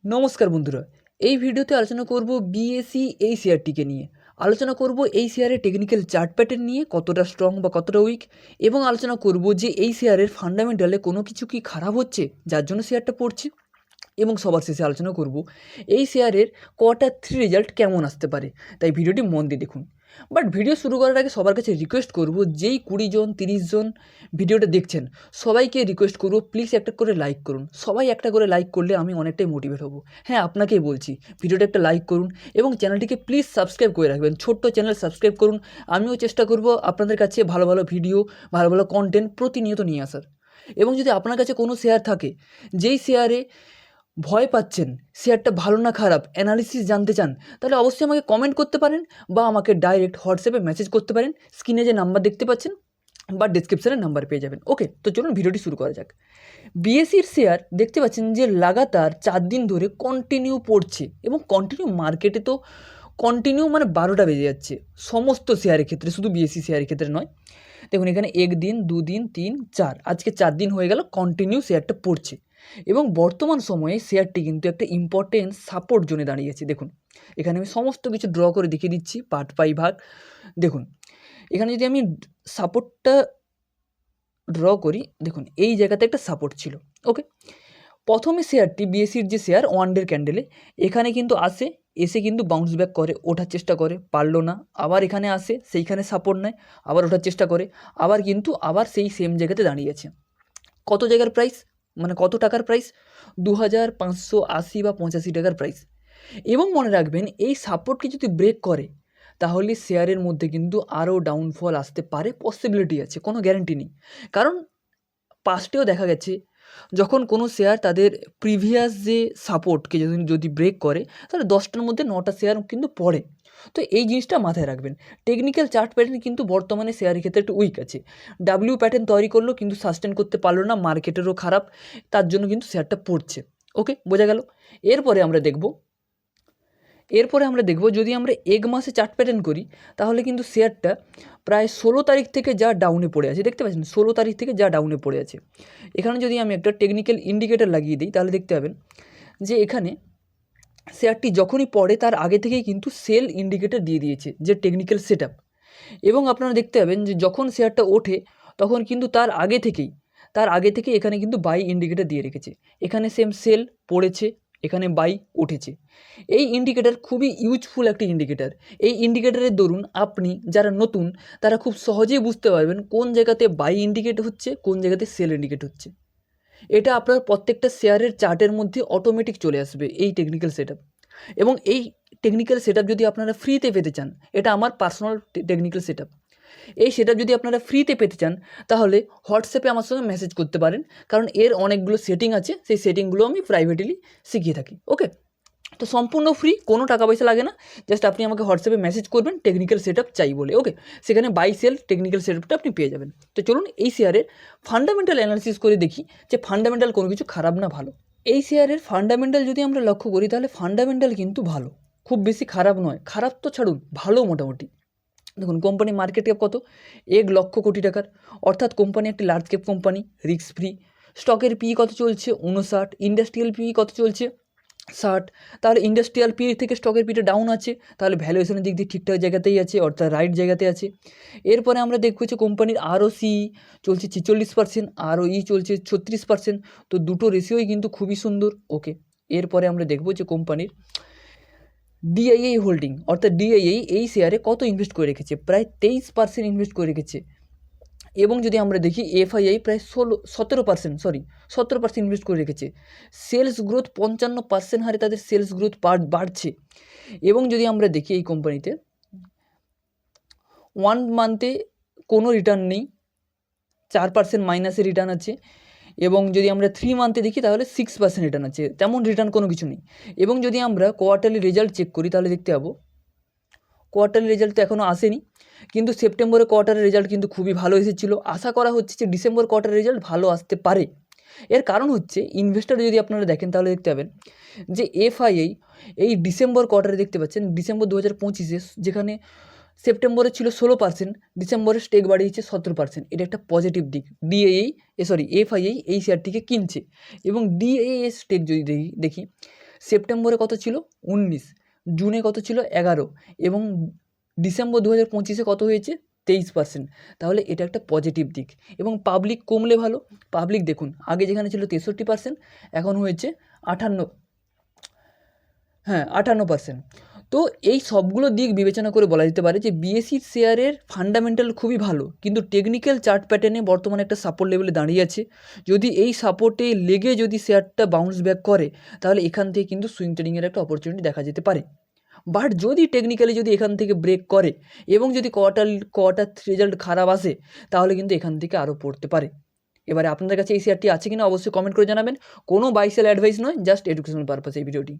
নমস্কার বন্ধুরা, এই ভিডিওতে আলোচনা করব বিএসি এই শেয়ারটিকে নিয়ে। আলোচনা করব এই শেয়ারের টেকনিক্যাল চার্ট প্যাটার্ন নিয়ে, কতটা স্ট্রং বা কতটা উইক, এবং আলোচনা করব যে এই শেয়ারের ফান্ডামেন্টালে কোনো কিছু কি খারাপ হচ্ছে যার জন্য শেয়ারটা পড়ছে। এবং সবার শেষে আলোচনা করব এই শেয়ারের Q3 রেজাল্ট কেমন আসতে পারে। তাই ভিডিওটি মন দিয়ে দেখুন। বাট ভিডিও শুরু করার আগে সবার কাছে রিকোয়েস্ট করব, যেই 20 জন 30 জন ভিডিওটা দেখছেন সবাইকে রিকোয়েস্ট করব, প্লিজ একটা করে লাইক করুন। সবাই একটা করে লাইক করলে আমি অনেকটাই মোটিভেট হব। হ্যাঁ, আপনাকেই বলছি, ভিডিওটা একটা লাইক করুন এবং চ্যানেলটিকে প্লিজ সাবস্ক্রাইব করে রাখবেন। ছোট্ট চ্যানেল, সাবস্ক্রাইব করুন। আমিও চেষ্টা করব আপনাদের কাছে ভালো ভালো ভিডিও, ভালো ভালো কন্টেন্ট প্রতিনিয়ত নিয়ে আসার। এবং যদি আপনার কাছে কোনো শেয়ার থাকে, যেই শেয়ারে ভয় পাচ্ছেন, শেয়ারটা ভালো না খারাপ অ্যানালিসিস জানতে চান, তাহলে অবশ্যই আমাকে কমেন্ট করতে পারেন বা আমাকে ডাইরেক্ট হোয়াটসঅ্যাপে মেসেজ করতে পারেন। স্ক্রিনে যে নাম্বার দেখতে পাচ্ছেন বা ডিসক্রিপশানে নাম্বার পেয়ে যাবেন। ওকে, তো চলুন ভিডিওটি শুরু করা যাক। বিএসির শেয়ার দেখতে পাচ্ছেন যে লাগাতার 4 দিন ধরে কন্টিনিউ পড়ছে এবং কন্টিনিউ মার্কেটে তো কন্টিনিউ মানে 12টা বেজে যাচ্ছে সমস্ত শেয়ারের ক্ষেত্রে, শুধু বিএসসি শেয়ারের ক্ষেত্রে নয়। দেখুন এখানে 1 দিন, 2 দিন, 3, 4, আজকে 4 দিন হয়ে গেল কন্টিনিউ শেয়ারটা পড়ছে। এবং বর্তমান সময়ে শেয়ারটি কিন্তু একটা ইম্পর্টেন্ট সাপোর্ট জোনে দাঁড়িয়েছে। দেখুন এখানে আমি সমস্ত কিছু ড্র করে দেখিয়ে দিচ্ছি পার্ট বাই ভাগ। দেখুন এখানে যদি আমি সাপোর্টটা ড্র করি, দেখুন এই জায়গাতে একটা সাপোর্ট ছিল। ওকে, প্রথমে শেয়ারটি বিএসসির যে শেয়ার 1 ডে ক্যান্ডেলে এখানে কিন্তু এসে কিন্তু বাউন্স ব্যাক করে, ওঠার চেষ্টা করে, পারলো না, আবার এখানে আসে, সেইখানে সাপোর্ট নেয়, আবার ওঠার চেষ্টা করে, আবার সেই সেম জায়গাতে দাঁড়িয়েছে। কত জায়গার প্রাইস, মানে কত টাকার প্রাইস? 2580 বা 85 টাকার প্রাইস। এবং মনে রাখবেন, এই সাপোর্টকে যদি ব্রেক করে তাহলে শেয়ারের মধ্যে কিন্তু আরও ডাউনফল আসতে পারে, পসিবিলিটি আছে, কোনো গ্যারেন্টি নেই। কারণ পাস্টেও দেখা গেছে, যখন কোনো শেয়ার তাদের প্রিভিয়াস যে সাপোর্টকে যদি ব্রেক করে, তাহলে 10টার মধ্যে 9টা শেয়ার কিন্তু পড়ে। তো এই জিনিসটা মাথায় রাখবেন। টেকনিক্যাল চার্ট প্যাটার্ন কিন্তু বর্তমানে শেয়ারের ক্ষেত্রে একটু উইক আছে। ডাব্লিউ প্যাটার্ন তৈরি করলো কিন্তু সাস্টেন করতে পারলো না, মার্কেটেরও খারাপ, তার জন্য কিন্তু শেয়ারটা পড়ছে। ওকে, বোঝা গেল। এরপরে আমরা দেখব যদি আমরা 1 মাসে চার্ট প্যাটার্ন করি, তাহলে কিন্তু শেয়ারটা প্রায় 16 তারিখ থেকে যা ডাউনে পড়ে আছে, দেখতে পাচ্ছেন 16 তারিখ থেকে যা ডাউনে পড়ে আছে। এখানে যদি আমি একটা টেকনিক্যাল ইন্ডিকেটর লাগিয়ে দিই, তাহলে দেখতে পাবেন যে এখানে শেয়ারটি যখনই পড়ে তার আগে থেকেই কিন্তু সেল ইন্ডিকেটর দিয়ে দিয়েছে, যে টেকনিক্যাল সেটআপ। এবং আপনারা দেখতে পাবেন যে যখন শেয়ারটা ওঠে তখন কিন্তু তার আগে থেকে এখানে কিন্তু বাই ইন্ডিকেটর দিয়ে রেখেছে। এখানে সেম সেল পড়েছে, এখানে বাই উঠেছে। এই ইন্ডিকেটর খুবই ইউজফুল একটি ইন্ডিকেটর। এই ইন্ডিকেটরের দরুন আপনি যারা নতুন তারা খুব সহজেই বুঝতে পারবেন কোন জায়গাতে বাই ইন্ডিকেট হচ্ছে, কোন জায়গাতে সেল ইন্ডিকেট হচ্ছে। এটা আপনার প্রত্যেকটা শেয়ারের চার্টের মধ্যে অটোমেটিক চলে আসবে এই টেকনিক্যাল সেটআপ। এবং এই টেকনিক্যাল সেটআপ যদি আপনারা ফ্রিতে পেতে চান, এটা আমার পার্সোনাল টেকনিক্যাল সেটআপ। এই সেটআপ যদি আপনারা ফ্রিতে পেতে চান, তাহলে হোয়াটসঅ্যাপে আমার সঙ্গে মেসেজ করতে পারেন, কারণ এর অনেকগুলো সেটিং আছে, সেই সেটিংগুলো আমি প্রাইভেটলি শিখিয়ে থাকি। ওকে, তো সম্পূর্ণ ফ্রি, কোনো টাকা পয়সা লাগে না। জাস্ট আপনি আমাকে হোয়াটসঅ্যাপে মেসেজ করবেন টেকনিক্যাল সেটআপ চাই বলে। ওকে, সেখানে বাই সেল টেকনিক্যাল সেটআপটা আপনি পেয়ে যাবেন। তো চলুন এই শেয়ারের ফান্ডামেন্টাল অ্যানালিসিস করে দেখি যে ফান্ডামেন্টাল কোনো কিছু খারাপ না ভালো। এই শেয়ারের ফান্ডামেন্টাল যদি আমরা লক্ষ্য করি, তাহলে ফান্ডামেন্টাল কিন্তু ভালো, খুব বেশি খারাপ নয়। খারাপ তো ছাড়ুন, ভালো মোটামুটি। দেখুন কোম্পানি মার্কেট ক্যাপ কত, 1 লক্ষ কোটি টাকার, অর্থাৎ কোম্পানি একটি large cap company, risk free. স্টকের পি কত চলছে, 59। ইন্ডাস্ট্রিয়াল পি কত চলছে, 60। তাহলে ইন্ডাস্ট্রিয়াল পি থেকে স্টকের পিটা ডাউন আছে, তাহলে ভ্যালুয়েশনের দিক দিয়ে ঠিকঠাক জায়গাতেই আছে, অর্থাৎ রাইট জায়গাতে আছে। এরপরে আমরা দেখব যে কোম্পানির আরওসি চলছে 46%, আরওই চলছে 36%। তো দুটো রেশিওই কিন্তু খুবই সুন্দর। ওকে, এরপরে আমরা দেখব যে কোম্পানির ডিআইআই হোল্ডিং, অর্থাৎ ডিআইআই এই শেয়ারে কত ইনভেস্ট করে রেখেছে, প্রায় 23% ইনভেস্ট করে রেখেছে। এবং যদি আমরা দেখি এফআইআই প্রায় 17% ইনভেস্ট করে রেখেছে। সেলস গ্রোথ 55% হারে তাদের সেলস গ্রোথ বাড়ছে। এবং যদি আমরা দেখি এই কোম্পানিতে 1 মান্থে কোনো রিটার্ন নেই, 4% মাইনাসে রিটার্ন আছে। এবং যদি আমরা 3 মান্থে দেখি তাহলে 6% রিটার্ন আছে, তেমন রিটার্ন কোনো কিছু নেই। এবং যদি আমরা কোয়ার্টারলি রেজাল্ট চেক করি, তাহলে দেখতে পাবো কোয়ার্টারলি রেজাল্ট তো এখনও আসেনি, কিন্তু সেপ্টেম্বরে কোয়ার্টারের রেজাল্ট কিন্তু খুবই ভালো এসেছিলো। আশা করা হচ্ছে যে ডিসেম্বর কোয়ার্টারের রেজাল্ট ভালো আসতে পারে। এর কারণ হচ্ছে ইনভেস্টর যদি আপনারা দেখেন, তাহলে দেখতে পাবেন যে এফআইআই এই ডিসেম্বর কোয়ার্টারে দেখতে পাচ্ছেন, ডিসেম্বর 2025-এ যেখানে সেপ্টেম্বরে ছিল 16%, ডিসেম্বরে স্টেক বাড়িয়েছে 17%। এটা একটা পজিটিভ দিক। এফআইআই এই শেয়ারটিকে কিনছে। এবং ডিএএই স্টেক যদি দেখি, সেপ্টেম্বরে কত ছিল 19, জুনে কত ছিল 11 এবং ডিসেম্বর 2025 কত হয়েছে 23%। তাহলে এটা একটা পজিটিভ দিক। এবং পাবলিক কমলে ভালো, পাবলিক দেখুন আগে যেখানে ছিল 63% এখন হয়েছে 58%। তো এই সবগুলো দিক বিবেচনা করে বলা যেতে পারে যে বিএসসির শেয়ারের ফান্ডামেন্টাল খুবই ভালো, কিন্তু টেকনিক্যাল চার্ট প্যাটার্নে বর্তমানে একটা সাপোর্ট লেভেলে দাঁড়িয়ে আছে। যদি এই সাপোর্টে লেগে যদি শেয়ারটা বাউন্স ব্যাক করে তাহলে এখান থেকে কিন্তু সুইং ট্রেডিংয়ের একটা অপরচুনিটি দেখা যেতে পারে। বাট যদি টেকনিক্যালি যদি এখান থেকে ব্রেক করে এবং যদি কোয়ার্টার রেজাল্ট খারাপ আসে তাহলে কিন্তু এখান থেকে আরও পড়তে পারে। এবারে আপনাদের কাছে এই শেয়ারটি আছে কিনা অবশ্যই কমেন্ট করে জানাবেন। কোনো বাই সেল অ্যাডভাইস নয়, জাস্ট এডুকেশনাল পারপাস এই ভিডিওটি।